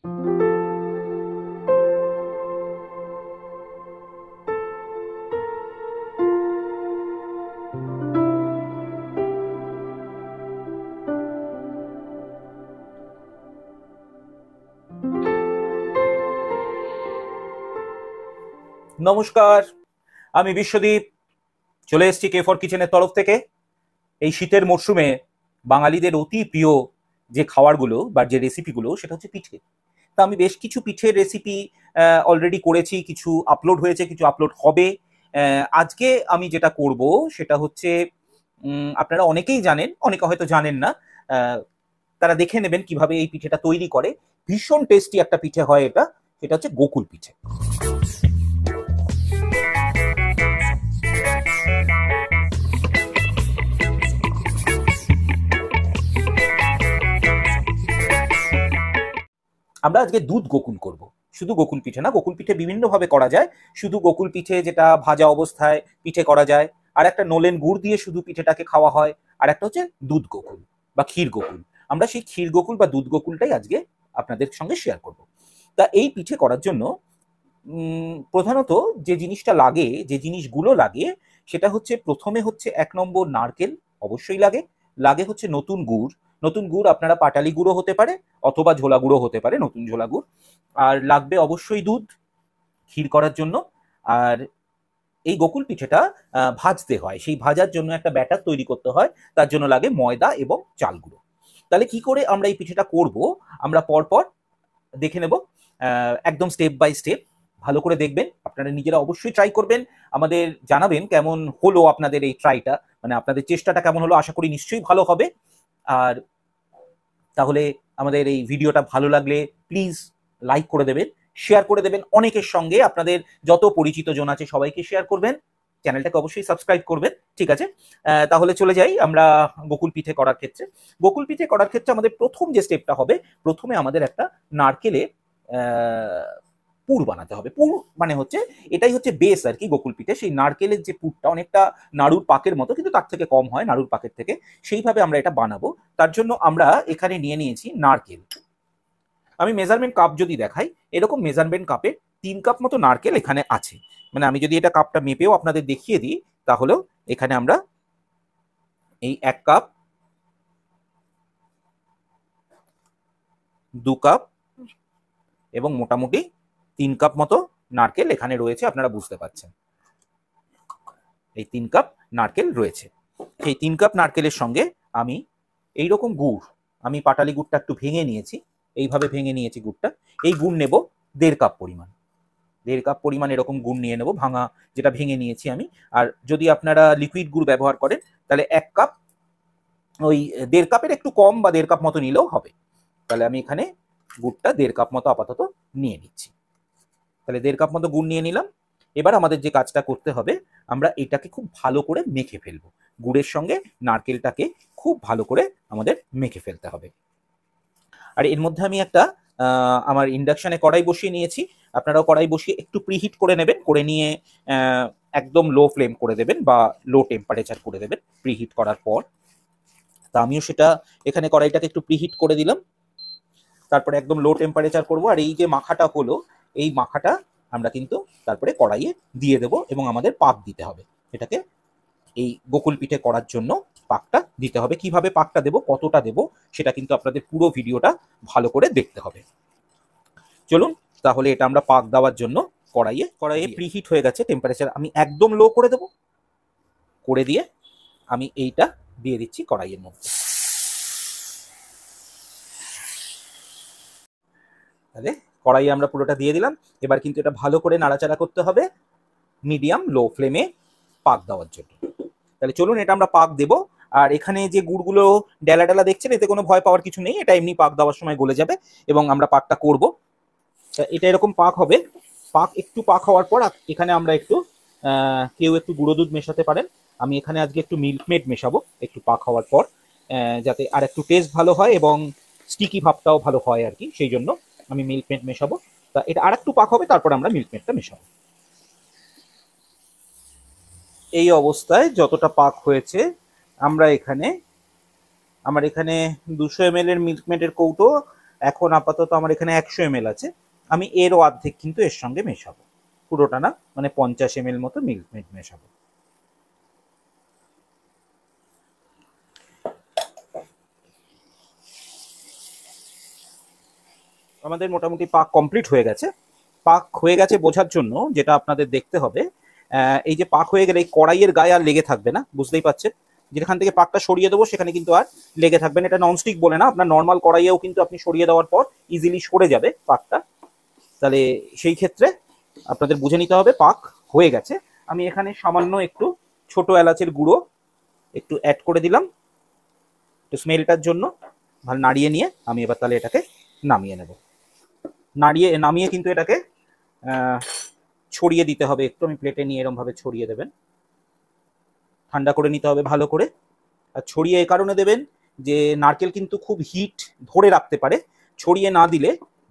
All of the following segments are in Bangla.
নমস্কার, আমি বিশ্বদীপ। চলে এসেছি কে ফর কিচেনের তরফ থেকে। এই শীতের মরশুমে বাঙালিদের অতি প্রিয় যে খাবারগুলো বা যে রেসিপিগুলো, সেটা হচ্ছে পিঠে। তা আমি বেশ কিছু পিঠের রেসিপি অলরেডি করেছি, কিছু আপলোড হয়েছে, কিছু আপলোড হবে। আজকে আমি যেটা করব সেটা হচ্ছে, আপনারা অনেকেই জানেন, অনেকে হয়তো জানেন না। তারা দেখে নেবেন কিভাবে এই পিঠেটা তৈরি করে। ভীষণ টেস্টি একটা পিঠে হয় এটা, সেটা হচ্ছে গোকুল পিঠে। আমরা আজকে দুধ গোকুল করব। শুধু গোকুল পিঠে না, গোকুল পিঠে বিভিন্নভাবে করা যায়। শুধু গোকুল পিঠে, যেটা ভাজা অবস্থায় পিঠে করা যায়। আর একটা নলেন গুড় দিয়ে শুধু পিঠেটাকে খাওয়া হয়। আর একটা হচ্ছে দুধ গোকুল বা ক্ষীর গোকুল। আমরা সেই ক্ষীর গোকুল বা দুধ গোকুলটাই আজকে আপনাদের সঙ্গে শেয়ার করব। তা এই পিঠে করার জন্য প্রধানত যে জিনিসটা লাগে, যে জিনিসগুলো লাগে, সেটা হচ্ছে, প্রথমে হচ্ছে 1 নম্বর নারকেল অবশ্যই লাগে। লাগে হচ্ছে নতুন গুড়। নতুন গুড় আপনারা পাটালি গুঁড়ো হতে পারে, অথবা ঝোলা গুঁড়ো হতে পারে, নতুন ঝোলা গুড়। আর লাগবে অবশ্যই দুধ ক্ষীর করার জন্য। আর এই গোকুল পিঠেটা ভাজতে হয়, সেই ভাজার জন্য একটা ব্যাটার তৈরি করতে হয়। তার জন্য লাগে ময়দা এবং চাল গুঁড়ো। তাহলে কি করে আমরা এই পিঠেটা করব, আমরা পরপর দেখে নেব, একদম স্টেপ বাই স্টেপ। ভালো করে দেখবেন, আপনারা নিজেরা অবশ্যই ট্রাই করবেন। আমাদের জানাবেন কেমন হলো আপনাদের এই ট্রাইটা, মানে আপনাদের চেষ্টাটা কেমন হলো। আশা করি নিশ্চয়ই ভালো হবে। আর তাহলে আমাদের এই ভিডিওটা ভালো লাগলে প্লিজ লাইক করে দেবেন, শেয়ার করে দেবেন অনেকের সঙ্গে। আপনাদের যত পরিচিত জন আছে সবাইকে শেয়ার করবেন। চ্যানেলটাকে অবশ্যই সাবস্ক্রাইব করবেন। ঠিক আছে, তাহলে চলে যাই আমরা গোকুল পিঠে করার ক্ষেত্রে। গোকুল পিঠে করার ক্ষেত্রে আমাদের প্রথম যে স্টেপটা হবে, প্রথমে আমাদের একটা নারকেলে পুর বানাতে হবে। পুর মানে হচ্ছে, এটাই হচ্ছে বেস আর কি গোকুল পিঠে। সেই নারকেলের যে পুরটা অনেকটা নাড়ুর পাকের মতো, কিন্তু তার থেকে কম হয় নাড়ুর পাকের থেকে। সেইভাবে আমরা এটা বানাবো। তার জন্য আমরা এখানে নিয়ে নিয়েছি নারকেল। আমি মেজারমেন্ট কাপ যদি দেখাই, এরকম মেজারমেন্ট কাপে 3 কাপ মতো নারকেল এখানে আছে। মানে আমি যদি এটা কাপটা মেপেও আপনাদের দেখিয়ে দিই, তাহলেও এখানে আমরা এই 1 কাপ, 2 কাপ এবং মোটামুটি 3 কাপ মতো নারকেল এখানে রয়েছে, আপনারা বুঝতে পারছেন। এই 3 কাপ নারকেল রয়েছে। সেই 3 কাপ নারকেলের সঙ্গে আমি এইরকম গুড়, আমি পাটালি গুড়টা একটু ভেঙে নিয়েছি, এইভাবে ভেঙে নিয়েছি গুড়টা। এই গুড় নেব 1.5 কাপ পরিমাণ। 1.5 কাপ পরিমাণ এরকম গুড় নিয়ে নেব, ভাঙা যেটা ভেঙে নিয়েছি আমি। আর যদি আপনারা লিকুইড গুড় ব্যবহার করেন, তাহলে 1 কাপ, ওই 1.5 কাপের একটু কম বা 1.5 কাপ মতো নিলেও হবে। তাহলে আমি এখানে গুড়টা 1.5 কাপ মতো আপাতত নিয়ে নিচ্ছি। তাহলে 1.5 কাপ মতো গুড় নিয়ে নিলাম। এবার আমাদের যে কাজটা করতে হবে, আমরা এটাকে খুব ভালো করে মেখে ফেলবো। গুড়ের সঙ্গে নারকেলটাকে খুব ভালো করে আমাদের মেখে ফেলতে হবে। আর এর মধ্যে আমি একটা আমার ইন্ডাকশনে কড়াই বসিয়ে নিয়েছি। আপনারাও কড়াই বসিয়ে একটু প্রিহিট করে নেবেন, করে নিয়ে একদম লো ফ্লেম করে দেবেন বা লো টেম্পারেচার করে দেবেন প্রিহিট করার পর। তা আমিও সেটা এখানে কড়াইটাকে একটু প্রিহিট করে দিলাম, তারপরে একদম লো টেম্পারেচার করব। আর এই যে মাখাটা হলো, এই মাখাটা আমরা কিন্তু তারপরে কড়াইয়ে দিয়ে দেব, এবং আমাদের পাক দিতে হবে এটাকে। এই গোকুল পিঠে করার জন্য পাকটা দিতে হবে। কিভাবে পাকটা দেব, কতটা দেব, সেটা কিন্তু আপনাদের পুরো ভিডিওটা ভালো করে দেখতে হবে। চলুন তাহলে এটা আমরা পাক দেওয়ার জন্য কড়াইয়ে প্রিহিট হয়ে গেছে, টেম্পারেচার আমি একদম লো করে দেব। করে দিয়ে আমি এইটা দিয়ে দিচ্ছি কড়াইয়ের মধ্যে। তাহলে কড়াইয়ে আমরা পুরোটা দিয়ে দিলাম। এবার কিন্তু এটা ভালো করে নাড়াচাড়া করতে হবে মিডিয়াম লো ফ্লেমে পাক দেওয়ার জন্য। তাহলে চলুন এটা আমরা পাক দেব। আর এখানে যে গুড়গুলো ডেলা ডেলা দেখছেন, এতে কোনো ভয় পাওয়ার কিছু নেই, এটা এমনি পাক দেওয়ার সময় গলে যাবে এবং আমরা পাকটা করব। এটা এরকম পাক হবে। একটু পাক হওয়ার পর এখানে আমরা একটু কেউ একটু গুঁড়ো দুধ মেশাতে পারেন। আমি এখানে আজকে একটু মিল্কমেড মেশাবো একটু পাক হওয়ার পর, যাতে আর একটু টেস্ট ভালো হয় এবং স্টিকি ভাবটাও ভালো হয় আর কি, সেই জন্য আমি মিল্কমেড মেশাবো। তা এটা আর একটু পাক হবে, তারপর আমরা মিল্কমেডটা মেশাবো। এই অবস্থায় যতটা পাক হয়েছে, আমরা আমার এখানে 200 ml এর মিল্কমেডের কৌটো এখন আপাতত আমার এখানে 100 ml আছে, আমি এরও অর্ধেক কিন্তু এর সঙ্গে মেশাবো, পুরোটা না, মানে 50 ml মতো মিল্ক মেড মেশাবো। আমাদের মোটামুটি পাক কমপ্লিট হয়ে গেছে। পাক হয়ে গেছে বোঝার জন্য যেটা আপনাদের দেখতে হবে, এই যে পাক হয়ে গেলে এই কড়াইয়ের গায়ে আর লেগে থাকবে না, বুঝতেই পারছেন। যেখান থেকে পাকটা সরিয়ে দেবো সেখানে কিন্তু আর লেগে থাকবে না। এটা ননস্টিক বলে না, আপনার নর্মাল কড়াইয়েও কিন্তু আপনি সরিয়ে দেওয়ার পর ইজিলি সরে যাবে পাকটা। তাহলে সেই ক্ষেত্রে আপনাদের বুঝে নিতে হবে পাক হয়ে গেছে। আমি এখানে সামান্য একটু ছোট এলাচের গুঁড়ো একটু অ্যাড করে দিলাম, একটু স্মেলটার জন্য। ভালো নাড়িয়ে নিয়ে আমি এবার তাহলে এটাকে নামিয়ে নেব। নামিয়ে কিন্তু এটাকে ছড়িয়ে দিতে হবে একটু, আমি প্লেটে নিয়ে এরমভাবে ছড়িয়ে দেবেন, ঠান্ডা করে নিতে হবে ভালো করে। আর ছড়িয়ে এ কারণে দেবেন যে নারকেল কিন্তু খুব হিট ধরে রাখতে পারে, ছড়িয়ে না দিলে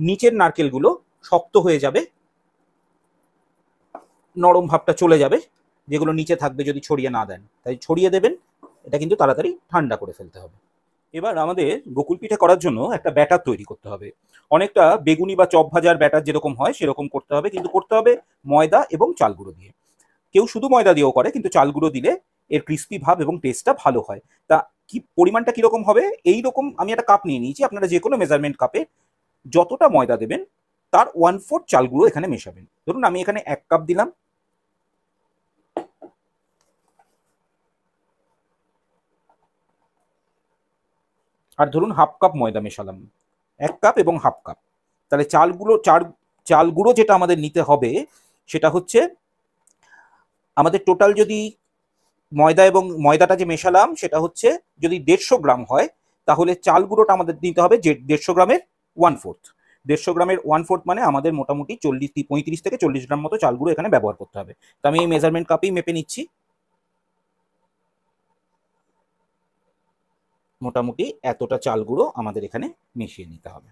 নিচের নারকেলগুলো শক্ত হয়ে যাবে, নরম ভাবটা চলে যাবে, যেগুলো নিচে থাকবে যদি ছড়িয়ে না দেন। তাই ছড়িয়ে দেবেন, এটা কিন্তু তাড়াতাড়ি ঠান্ডা করে ফেলতে হবে। এবার আমাদের গোকুল পিঠে করার জন্য একটা ব্যাটার তৈরি করতে হবে, অনেকটা বেগুনি বা চপ ভাজার ব্যাটার যেরকম হয় সেরকম করতে হবে, কিন্তু করতে হবে ময়দা এবং চাল গুঁড়ো দিয়ে। কেউ শুধু ময়দা দিয়েও করে, কিন্তু চাল গুঁড়ো দিলে এর ক্রিস্পি ভাব এবং টেস্টটা ভালো হয়। তা কি পরিমাণটা কিরকম হবে, এই রকম আমি একটা কাপ নিয়ে নিয়েছি, আপনারা যে কোনো মেজারমেন্ট কাপে যতটা ময়দা দেবেন তার 1/4 চাল গুঁড়ো এখানে মেশাবেন। ধরুন আমি এখানে 1 কাপ দিলাম, আর ধরুন হাফ কাপ ময়দা মেশালাম, 1 কাপ এবং হাফ কাপ। তাহলে চাল গুঁড়ো যেটা আমাদের নিতে হবে সেটা হচ্ছে, আমাদের টোটাল যদি ময়দাটা যে মেশালাম সেটা হচ্ছে যদি 150 গ্রাম হয়, তাহলে চাল গুঁড়োটা আমাদের নিতে হবে যে 150 গ্রামের 1/4। 150 গ্রামের 1/4 মানে আমাদের মোটামুটি 35 থেকে 40 গ্রাম মতো চাল গুঁড়ো এখানে ব্যবহার করতে হবে। তো আমি এই মেজারমেন্ট কাপেই মেপে নিচ্ছি, মোটামুটি এতটা চাল গুঁড়ো আমাদের এখানে মিশিয়ে নিতে হবে।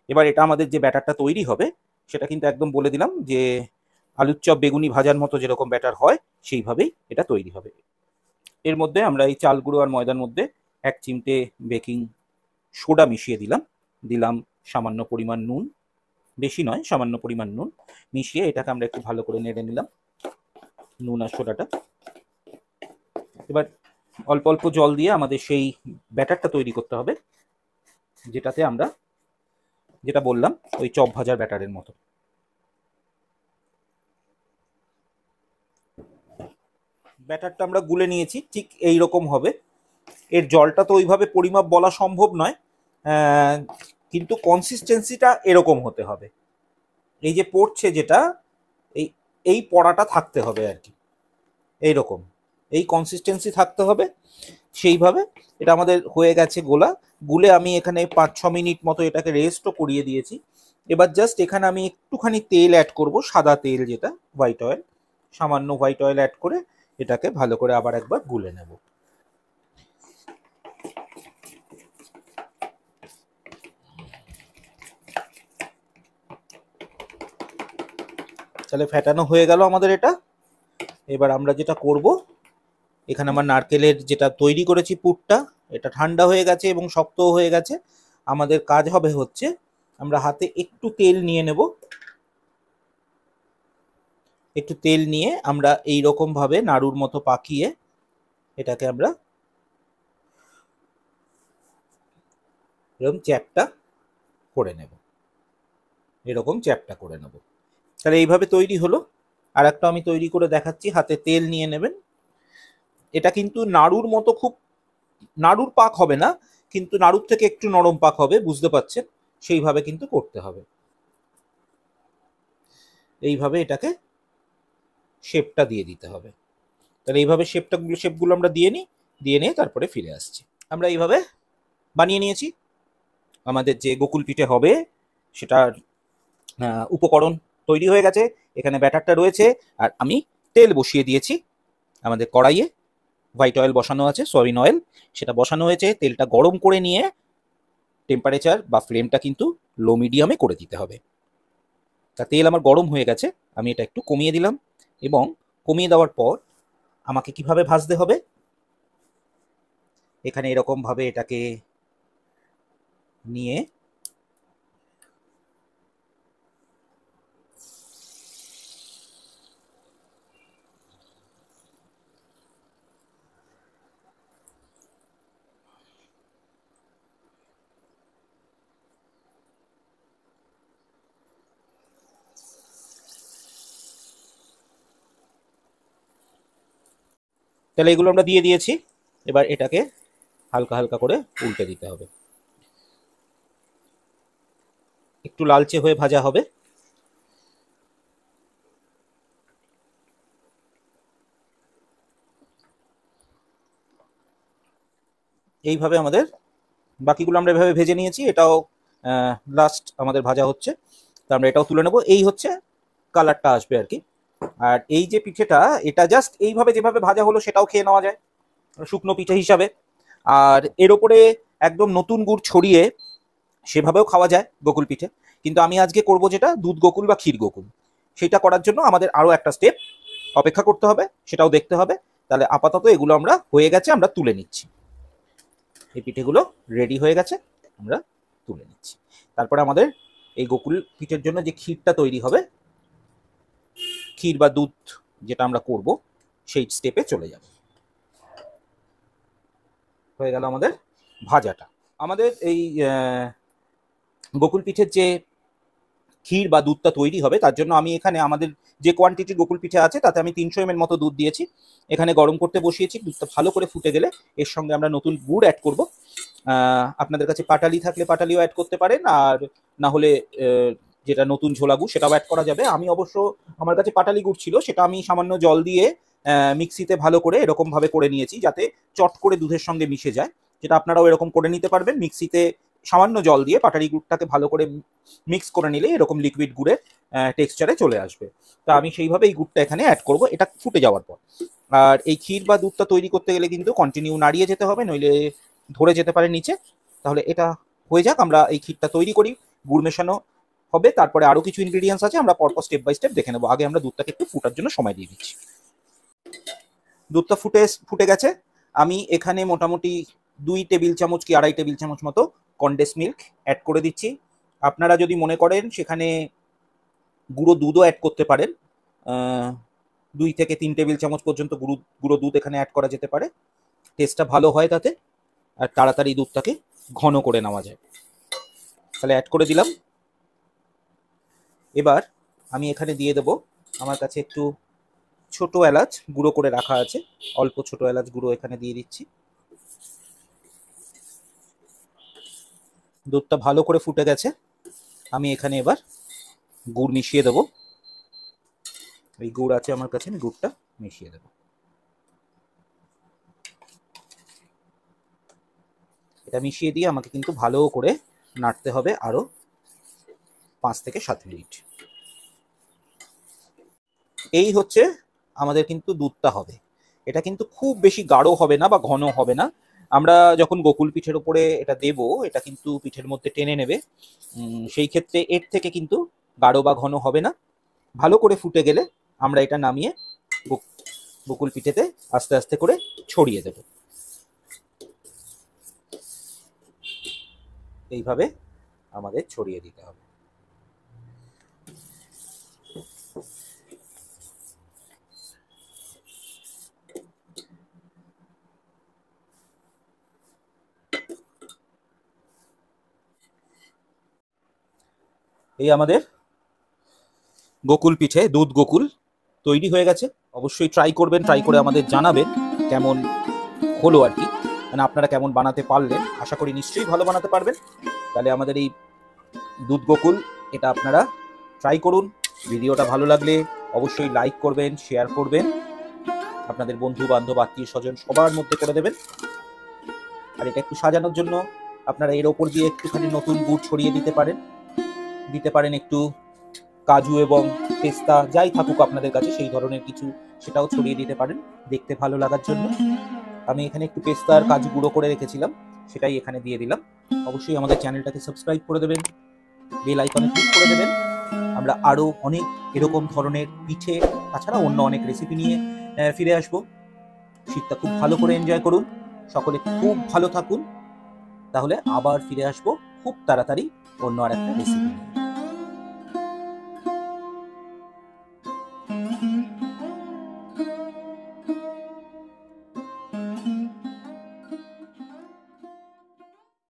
এবার এটা আমাদের যে ব্যাটারটা তৈরি হবে সেটা কিন্তু একদম বলে দিলাম যে আলুর চপ বেগুনি ভাজার মতো যেরকম ব্যাটার হয় সেইভাবেই এটা তৈরি হবে। এর মধ্যে আমরা এই চাল গুঁড়ো আর ময়দার মধ্যে 1 চিমটে বেকিং সোডা মিশিয়ে দিলাম সামান্য পরিমাণ নুন, বেশি নয়, সামান্য পরিমাণ নুন মিশিয়ে এটাকে আমরা একটু ভালো করে নেড়ে নিলাম, নুন আর সোডাটা। এবার অল্প অল্প জল দিয়ে আমাদের সেই ব্যাটারটা তৈরি করতে হবে, যেটাতে আমরা যেটা বললাম ওই চপ ভাজার ব্যাটারের মতো। ব্যাটারটা আমরা গুলে নিয়েছি, ঠিক এই রকম হবে। এর জলটা তো ওইভাবে পরিমাপ বলা সম্ভব নয়, কিন্তু কনসিস্টেন্সিটা এরকম হতে হবে। এই যে পড়ছে যেটা, এই এই পড়াটা থাকতে হবে আর কি, এইরকম এই কনসিস্টেন্সি থাকতে হবে। সেইভাবে এটা আমাদের হয়ে গেছে গুলে আমি এখানে 5-6 মিনিট মতো এটাকে রেস্টও করিয়ে দিয়েছি। এবার জাস্ট এখানে আমি একটুখানি তেল অ্যাড করব, সাদা তেল যেটা হোয়াইট অয়েল, সামান্য হোয়াইট অয়েল অ্যাড করে এটাকে ভালো করে আবার একবার গুলে নেব। তাহলে ফেটানো হয়ে গেল আমাদের এটা। এবার আমরা যেটা করব, এখানে আমার নারকেলের যেটা তৈরি করেছি পুরটা, এটা ঠান্ডা হয়ে গেছে এবং শক্তও হয়ে গেছে। আমাদের কাজ হবে হচ্ছে আমরা হাতে একটু তেল নিয়ে নেব, একটু তেল নিয়ে আমরা এই রকম ভাবে নাড়ুর মতো পাকিয়ে এটাকে আমরা এরকম চ্যাপটা করে নেব, এরকম চ্যাপটা করে নেব। তাহলে এইভাবে তৈরি হলো। আর একটা আমি তৈরি করে দেখাচ্ছি, হাতে তেল নিয়ে নেবেন। এটা কিন্তু নাড়ুর মতো খুব নাড়ুর পাক হবে না, কিন্তু নাড়ুর থেকে একটু নরম পাক হবে, বুঝতে পারছেন, সেইভাবে কিন্তু করতে হবে। এইভাবে এটাকে শেপটা দিয়ে দিতে হবে। তাহলে এইভাবে শেপগুলো আমরা দিয়ে নিয়ে তারপরে ফিরে আসছি। আমরা এইভাবে বানিয়ে নিয়েছি, আমাদের যে গোকুল পিঠে হবে সেটার উপকরণ তৈরি হয়ে গেছে। এখানে ব্যাটারটা রয়েছে, আর আমি তেল বসিয়ে দিয়েছি আমাদের কড়াইয়ে, হোয়াইট অয়েল বসানো আছে, সয়াবিন অয়েল, সেটা বসানো হয়েছে। তেলটা গরম করে নিয়ে টেম্পারেচার বা ফ্লেমটা কিন্তু লো মিডিয়ামে করে দিতে হবে। তা তেল আমার গরম হয়ে গেছে, আমি এটা একটু কমিয়ে দিলাম, এবং কমিয়ে দেওয়ার পর আমাকে কিভাবে ভাজতে হবে, এখানে এরকম ভাবে এটাকে নিয়ে তাহলে এগুলো আমরা দিয়ে দিয়েছি। এবার এটাকে হালকা হালকা করে উল্টে দিতে হবে, একটু লালচে হয়ে ভাজা হবে। এইভাবে আমাদের বাকিগুলো আমরা এভাবে ভেজে নিয়েছি, এটাও লাস্ট আমাদের ভাজা হচ্ছে, তো আমরা এটাও তুলে নেব। এই হচ্ছে কালারটা আসবে আর কি। আর এই যে পিঠেটা, এটা জাস্ট এইভাবে যেভাবে ভাজা হলো সেটাও খেয়ে নেওয়া যায় শুকনো পিঠে হিসাবে। আর এর ওপরে একদম নতুন গুড় ছড়িয়ে সেভাবেও খাওয়া যায় গোকুল পিঠে। কিন্তু আমি আজকে করব যেটা দুধ গোকুল বা ক্ষীর গোকুল, সেটা করার জন্য আমাদের আরও একটা স্টেপ অপেক্ষা করতে হবে, সেটাও দেখতে হবে। তাহলে আপাতত এগুলো আমরা হয়ে গেছে, আমরা তুলে নিচ্ছি। এই পিঠেগুলো রেডি হয়ে গেছে, আমরা তুলে নিচ্ছি। তারপরে আমাদের এই গোকুল পিঠের জন্য যে ক্ষীরটা তৈরি হবে, ক্ষীর বা দুধ যেটা আমরা করব, সেই স্টেপে চলে যাব। হয়ে গেল আমাদের ভাজাটা। আমাদের এই গোকুল পিঠের যে ক্ষীর বা দুধটা তৈরি হবে, তার জন্য আমি এখানে আমাদের যে কোয়ান্টিটির গোকুল পিঠে আছে তাতে আমি 300 ml মতো দুধ দিয়েছি। এখানে গরম করতে বসিয়েছি, দুধটা ভালো করে ফুটে গেলে এর সঙ্গে আমরা নতুন গুড় অ্যাড করব। আপনাদের কাছে পাটালি থাকলে পাটালিও অ্যাড করতে পারেন, আর না হলে যেটা নতুন ঝোলা গুড় সেটাও অ্যাড করা যাবে। আমি অবশ্য আমার কাছে পাটালি গুড় ছিল, সেটা আমি সামান্য জল দিয়ে মিক্সিতে ভালো করে এরকমভাবে করে নিয়েছি যাতে চট করে দুধের সঙ্গে মিশে যায়। যেটা আপনারাও এরকম করে নিতে পারবেন, মিক্সিতে সামান্য জল দিয়ে পাটালি গুড়টাকে ভালো করে মিক্স করে নিলে এরকম লিকুইড গুড়ের টেক্সচারে চলে আসবে। তা আমি সেইভাবে এই গুড়টা এখানে অ্যাড করব এটা ফুটে যাওয়ার পর। আর এই ক্ষীর বা দুধটা তৈরি করতে গেলে কিন্তু কন্টিনিউ নাড়িয়ে যেতে হবে, নইলে ধরে যেতে পারে নিচে। তাহলে এটা হয়ে যাক, আমরা এই ক্ষীরটা তৈরি করি। গুড় মেশানো হবে, তারপরে আরও কিছু ইনগ্রিডিয়েন্টস আছে, আমরা পরপর স্টেপ বাই স্টেপ দেখে নেবো। আগে আমরা দুধটাকে একটু ফুটার জন্য সময় দিয়ে দিচ্ছি। দুধটা ফুটে গেছে। আমি এখানে মোটামুটি 2 টেবিল চামচ কি 2.5 টেবিল চামচ মতো কনডেন্স মিল্ক অ্যাড করে দিচ্ছি। আপনারা যদি মনে করেন সেখানে গুঁড়ো দুধও অ্যাড করতে পারেন, 2 থেকে 3 টেবিল চামচ পর্যন্ত গুঁড়ো দুধ এখানে অ্যাড করা যেতে পারে। টেস্টটা ভালো হয় তাতে, আর তাড়াতাড়ি দুধটাকে ঘন করে নেওয়া যায়। তাহলে অ্যাড করে দিলাম। এবার আমি এখানে দিয়ে দেবো, আমার কাছে একটু ছোট এলাচ গুঁড়ো করে রাখা আছে, অল্প ছোট এলাচ গুঁড়ো এখানে দিয়ে দিচ্ছি। দুধটা ভালো করে ফুটে গেছে, আমি এখানে এবার গুড় মিশিয়ে দেবো। এই গুড় আছে আমার কাছে, আমি গুড়টা মিশিয়ে দেবো। এটা মিশিয়ে দিয়ে আমাকে কিন্তু ভালো করে নাড়তে হবে আরো 5 থেকে 7 মিনিট। এই হচ্ছে আমাদের কিন্তু দুধটা হবে। এটা কিন্তু খুব বেশি গাঢ় হবে না বা ঘন হবে না। আমরা যখন গোকুল পিঠের উপরে এটা দেব, এটা কিন্তু পিঠের মধ্যে টেনে নেবে, সেই ক্ষেত্রে এর থেকে কিন্তু গাঢ় বা ঘন হবে না। ভালো করে ফুটে গেলে আমরা এটা নামিয়ে গোকুল পিঠেতে আস্তে আস্তে করে ছড়িয়ে দেব। এইভাবে আমাদের ছড়িয়ে দিতে হবে। এই আমাদের গোকুল পিঠে দুধ গোকুল তৈরি হয়ে গেছে। অবশ্যই ট্রাই করবেন, ট্রাই করে আমাদের জানাবেন কেমন হলো আর কি, মানে আপনারা কেমন বানাতে পারলেন। আশা করি নিশ্চয়ই ভালো বানাতে পারবেন। তাহলে আমাদের এই দুধ গোকুল এটা আপনারা ট্রাই করুন। ভিডিওটা ভালো লাগলে অবশ্যই লাইক করবেন, শেয়ার করবেন, আপনাদের বন্ধু বান্ধব আত্মীয় স্বজন সবার মধ্যে করে দেবেন। আর এটা একটু সাজানোর জন্য আপনারা এর ওপর দিয়ে একটুখানি নতুন গুড় ছড়িয়ে দিতে পারেন একটু কাজু এবং পেস্তা যাই থাকুক আপনাদের কাছে সেই ধরনের কিছু, সেটাও ছড়িয়ে দিতে পারেন দেখতে ভালো লাগার জন্য। আমি এখানে একটু পেস্তা আর কাজু গুঁড়ো করে রেখেছিলাম, সেটাই এখানে দিয়ে দিলাম। অবশ্যই আমাদের চ্যানেলটাকে সাবস্ক্রাইব করে দেবেন, বেল আইকনে ক্লিক করে দেবেন। আমরা আরও অনেক এরকম ধরনের পিঠে তাছাড়া অন্য অনেক রেসিপি নিয়ে ফিরে আসব। শীতটা খুব ভালো করে এনজয় করুন, সকলে খুব ভালো থাকুন। তাহলে আবার ফিরে আসবো খুব খুব তাড়াতাড়ি অন্য আর একটা রেসিপি নিয়ে।